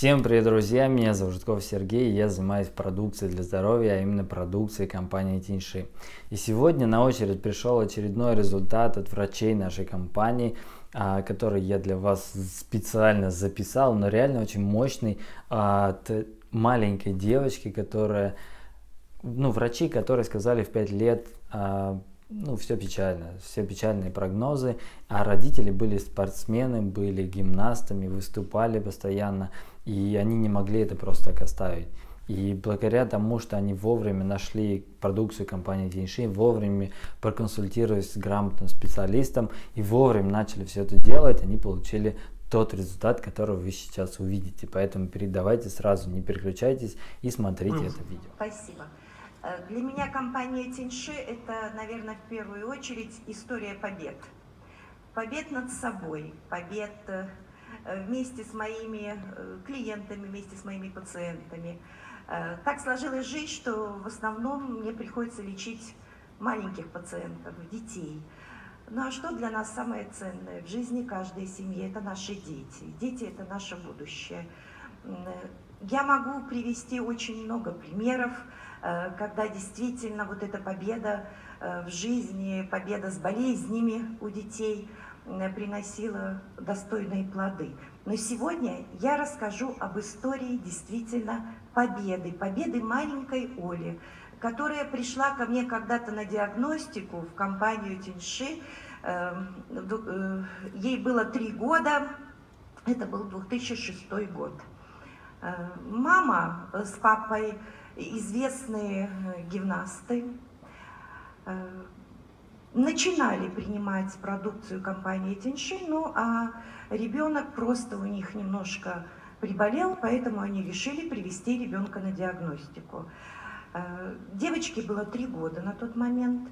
Всем привет, друзья! Меня зовут Житков Сергей, и я занимаюсь продукцией для здоровья, а именно продукцией компании Тиньши. И сегодня на очередь пришел очередной результат от врачей нашей компании, который я для вас специально записал, но реально очень мощный, от маленькой девочки, которая, врачи, которые сказали в 5 лет, все печально, все печальные прогнозы, а родители были спортсмены, были гимнастами, выступали постоянно, и они не могли это просто так оставить. И благодаря тому, что они вовремя нашли продукцию компании Тиньши, вовремя проконсультировались с грамотным специалистом и вовремя начали все это делать, они получили тот результат, который вы сейчас увидите. Поэтому передавайте сразу, не переключайтесь и смотрите это видео. Спасибо. Для меня компания Тиньши – это, наверное, в первую очередь история побед. Побед над собой, побед вместе с моими клиентами, вместе с моими пациентами. Так сложилась жизнь, что в основном мне приходится лечить маленьких пациентов, детей. Ну а что для нас самое ценное в жизни каждой семьи? Это наши дети. Дети – это наше будущее. Я могу привести очень много примеров, когда действительно вот эта победа в жизни, победа с болезнями у детей приносила достойные плоды. Но сегодня я расскажу об истории действительно победы маленькой Оли, которая пришла ко мне когда-то на диагностику в компанию Тиньши. Ей было 3 года, это был 2006 год. Мама с папой известные гимнасты, начинали принимать продукцию компании Тиньши, а ребенок просто у них немножко приболел, поэтому они решили привести ребенка на диагностику. Девочке было 3 года на тот момент,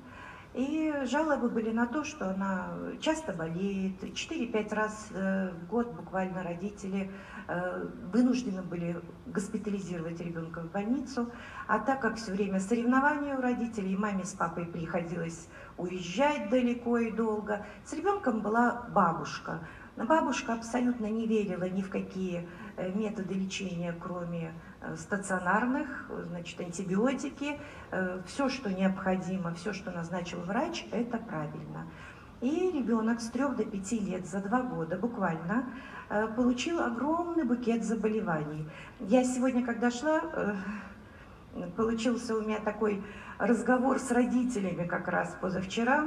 и жалобы были на то, что она часто болеет, 4-5 раз в год буквально родители вынуждены были госпитализировать ребенка в больницу, а так как все время соревнования у родителей, маме с папой приходилось уезжать далеко и долго, с ребенком была бабушка. Бабушка абсолютно не верила ни в какие методы лечения, кроме стационарных, значит, антибиотики, все, что необходимо, все, что назначил врач, это правильно. И ребенок с 3 до 5 лет, за 2 года буквально, получил огромный букет заболеваний. Я сегодня, когда шла, получился у меня такой разговор с родителями как раз позавчера.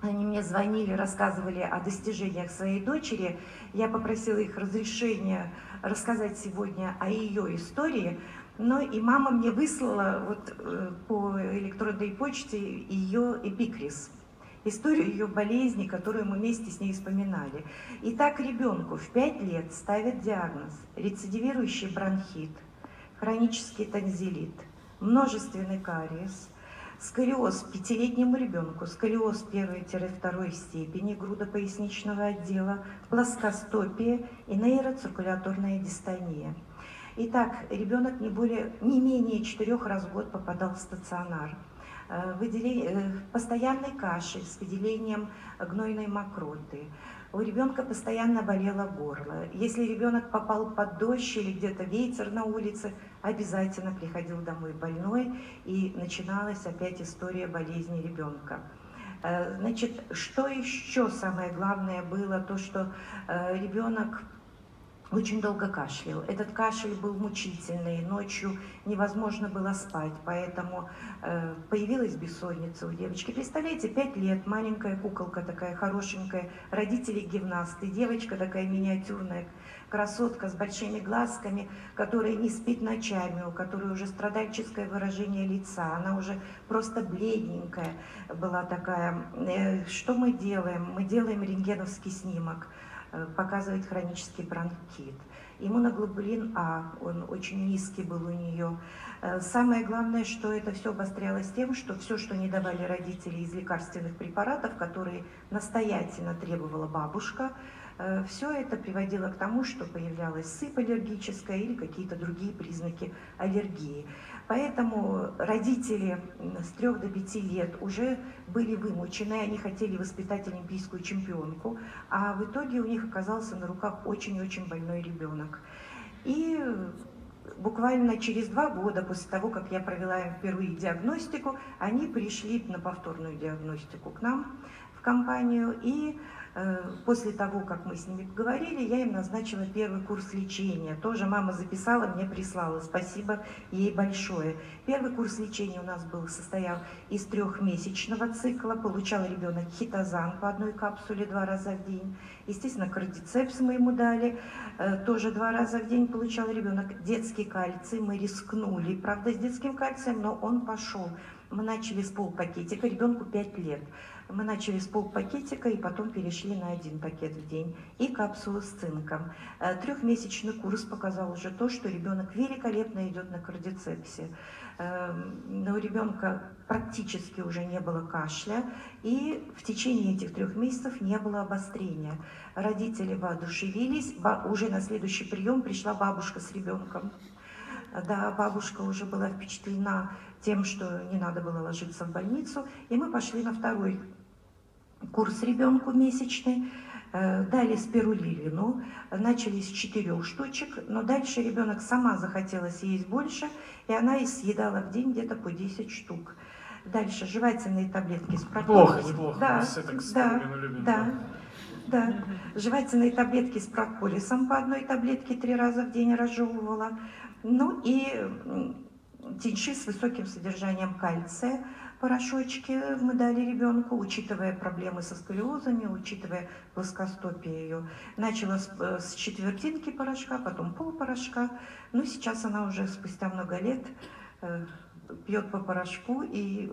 Они мне звонили, рассказывали о достижениях своей дочери. Я попросила их разрешения рассказать сегодня о ее истории. Но и мама мне выслала по электронной почте ее эпикриз, историю ее болезни, которую мы вместе с ней вспоминали. Итак, ребенку в 5 лет ставят диагноз рецидивирующий бронхит, хронический танзелит, множественный кариес, сколиоз 5-летнему ребенку, сколиоз 1-2 степени грудопоясничного отдела, плоскостопие и нейроциркуляторная дистония. Итак, ребенок не менее 4 раз в год попадал в стационар. Постоянный кашель с выделением гнойной мокроты. У ребенка постоянно болело горло. Если ребенок попал под дождь или где-то ветер на улице, обязательно приходил домой больной, и начиналась опять история болезни ребенка. Значит, что еще самое главное было, то, что ребенок очень долго кашлял. Этот кашель был мучительный, ночью невозможно было спать, поэтому появилась бессонница у девочки. Представляете, 5 лет, маленькая куколка такая хорошенькая, родители гимнасты, девочка такая миниатюрная, красотка с большими глазками, которая не спит ночами, у которой уже страдальческое выражение лица, она уже просто бледненькая была такая. Что мы делаем? Мы делаем рентгеновский снимок, показывает хронический бронхит. Иммуноглобулин А, он очень низкий был у нее. Самое главное, что это все обострялось тем, что все, что не давали родители из лекарственных препаратов, которые настоятельно требовала бабушка, все это приводило к тому, что появлялась сыпь аллергическая или какие-то другие признаки аллергии. Поэтому родители с 3 до 5 лет уже были вымучены, они хотели воспитать олимпийскую чемпионку, а в итоге у них оказался на руках очень-очень больной ребенок. И буквально через 2 года после того, как я провела им впервые диагностику, они пришли на повторную диагностику к нам в компанию. И после того, как мы с ними поговорили, я им назначила первый курс лечения. Тоже мама записала, мне прислала. Спасибо ей большое. Первый курс лечения у нас состоял из 3-месячного цикла. Получал ребенок хитозан по 1 капсуле 2 раза в день. Естественно, кардицепс мы ему дали, тоже 2 раза в день получал ребенок. Детский кальций мы рискнули, правда, с детским кальцием, но он пошел. Мы начали с полпакетика, ребенку 5 лет. Мы начали с полпакетика и потом перешли на 1 пакет в день. И капсулу с цинком. 3-месячный курс показал уже то, что ребенок великолепно идет на кардицепсе. Но у ребенка практически уже не было кашля, и в течение этих 3 месяцев не было обострения. Родители воодушевились, уже на следующий прием пришла бабушка с ребенком. Да, бабушка уже была впечатлена тем, что не надо было ложиться в больницу, и мы пошли на 2-й курс ребенку месячный. Дали спирулину, начали с 4 штучек, но дальше ребенок сама захотела съесть больше, и она и съедала в день где-то по 10 штук. Дальше жевательные таблетки с прополисом. Неплохо. Да. Жевательные таблетки с прополисом по 1 таблетке 3 раза в день разжевывала. Ну и тиньши с высоким содержанием кальция. Порошочки мы дали ребенку, учитывая проблемы со сколиозами, учитывая плоскостопие ее. Начала с 1/4 порошка, потом полпорошка. Но сейчас она уже спустя много лет пьет по порошку и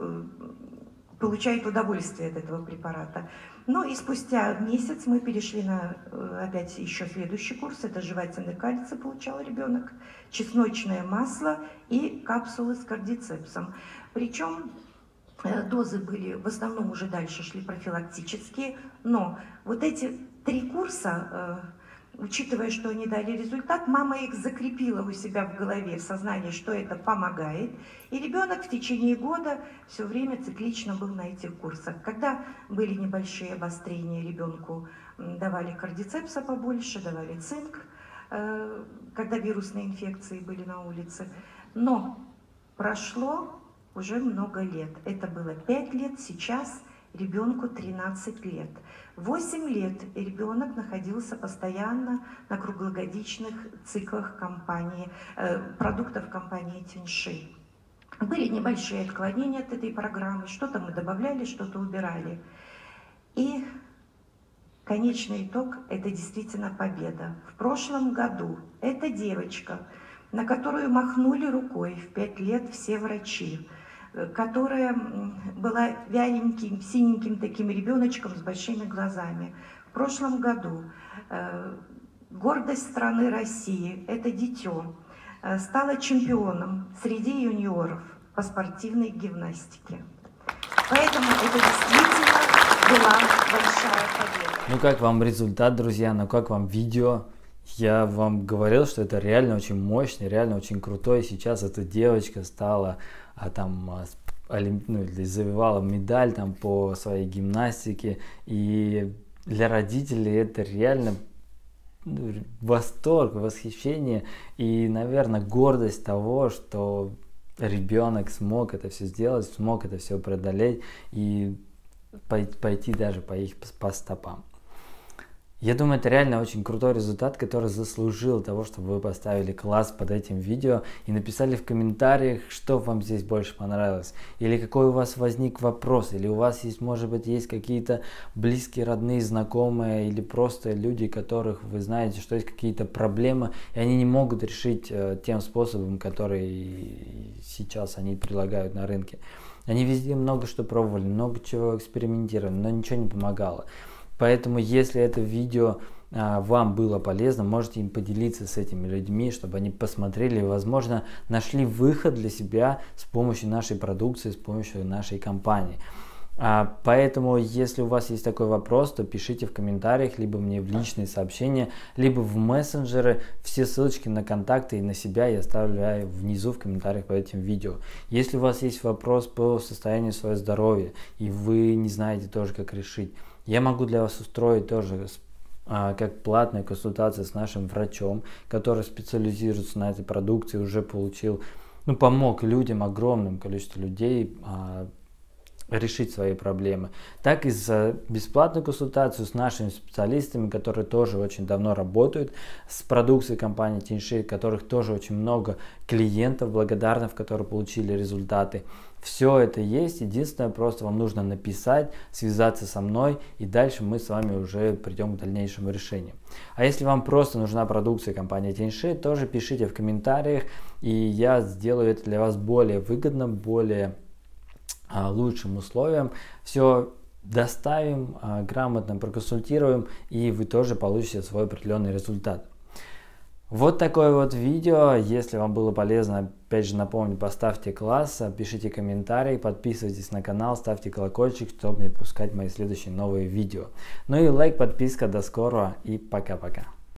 получает удовольствие от этого препарата. Ну и спустя месяц мы перешли на опять еще следующий курс. Это жевательный кальций получал ребенок, чесночное масло и капсулы с кардицепсом. Причем дозы были, в основном уже дальше шли профилактические, но вот эти 3 курса, учитывая, что они дали результат, мама их закрепила у себя в голове, в сознании, что это помогает. И ребенок в течение года все время циклично был на этих курсах. Когда были небольшие обострения, ребенку давали кардицепса побольше, давали цинк, когда вирусные инфекции были на улице. Но прошло уже много лет. Это было 5 лет, сейчас ребенку 13 лет. 8 лет ребенок находился постоянно на круглогодичных циклах компании, продуктов компании Тиньши. Были небольшие отклонения от этой программы, что-то мы добавляли, что-то убирали. И конечный итог – это действительно победа. В прошлом году эта девочка, на которую махнули рукой в 5 лет все врачи, которая была вяленьким, синеньким таким ребеночком с большими глазами. В прошлом году гордость страны России, это дитё, стала чемпионом среди юниоров по спортивной гимнастике. Поэтому это действительно была большая победа. Ну как вам результат, друзья? Ну как вам видео? Я вам говорил, что это реально очень мощно, реально очень круто. И сейчас эта девочка стала завоевала медаль там по своей гимнастике. И для родителей это реально восторг, восхищение и, наверное, гордость того, что ребенок смог это все сделать, смог это все преодолеть и пойти даже по стопам. Я думаю, это реально очень крутой результат, который заслужил того, чтобы вы поставили класс под этим видео и написали в комментариях, что вам здесь больше понравилось. Или какой у вас возник вопрос, или у вас есть, может быть, есть какие-то близкие, родные, знакомые, или просто люди, которых вы знаете, что есть какие-то проблемы, и они не могут решить тем способом, который сейчас они предлагают на рынке. Они везде много что пробовали, много чего экспериментировали, но ничего не помогало. Поэтому, если это видео вам было полезно, можете им поделиться с этими людьми, чтобы они посмотрели и, возможно, нашли выход для себя с помощью нашей продукции, с помощью нашей компании. Поэтому, если у вас есть такой вопрос, то пишите в комментариях, либо мне в личные сообщения, либо в мессенджеры. Все ссылочки на контакты и на себя я оставляю внизу в комментариях под этим видео. Если у вас есть вопрос по состоянию своего здоровья, и вы не знаете тоже, как решить, я могу для вас устроить тоже как платная консультация с нашим врачом, который специализируется на этой продукции, уже получил, помог людям, огромному количеству людей решить свои проблемы, так и за бесплатную консультацию с нашими специалистами, которые тоже очень давно работают с продукцией компании Тиньши, которых тоже очень много клиентов благодарных, которые получили результаты. Все это есть, единственное, просто вам нужно написать, связаться со мной, и дальше мы с вами уже придем к дальнейшему решению. А если вам просто нужна продукция компании Тиньши, тоже пишите в комментариях, и я сделаю это для вас более выгодно, более лучшим условиям. Все доставим, грамотно проконсультируем, и вы тоже получите свой определенный результат. Вот такое вот видео. Если вам было полезно, опять же напомню, поставьте класс, пишите комментарии, подписывайтесь на канал, ставьте колокольчик, чтобы не пропускать мои следующие новые видео. Ну и лайк, подписка. До скорого и пока-пока.